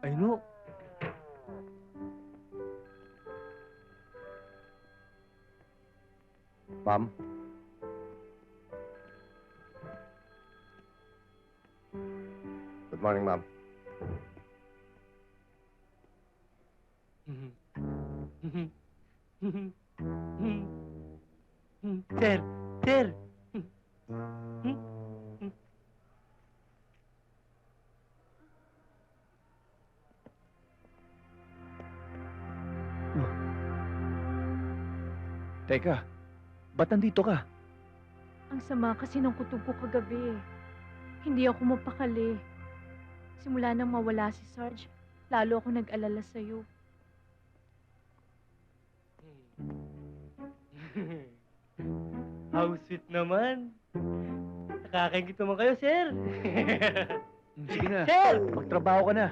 Ay, no. Ma'am? Good morning, ma'am. Sir, sir. Teka, ba't nandito ka? Ang sama kasi ng kutob ko kagabi. Hindi ako mapakali. Simula nang mawala si Sarge, lalo ako nag-alala sa'yo. How sweet naman. Nakakaingit naman kayo, sir. Sige na, Sir! magtrabaho ka na.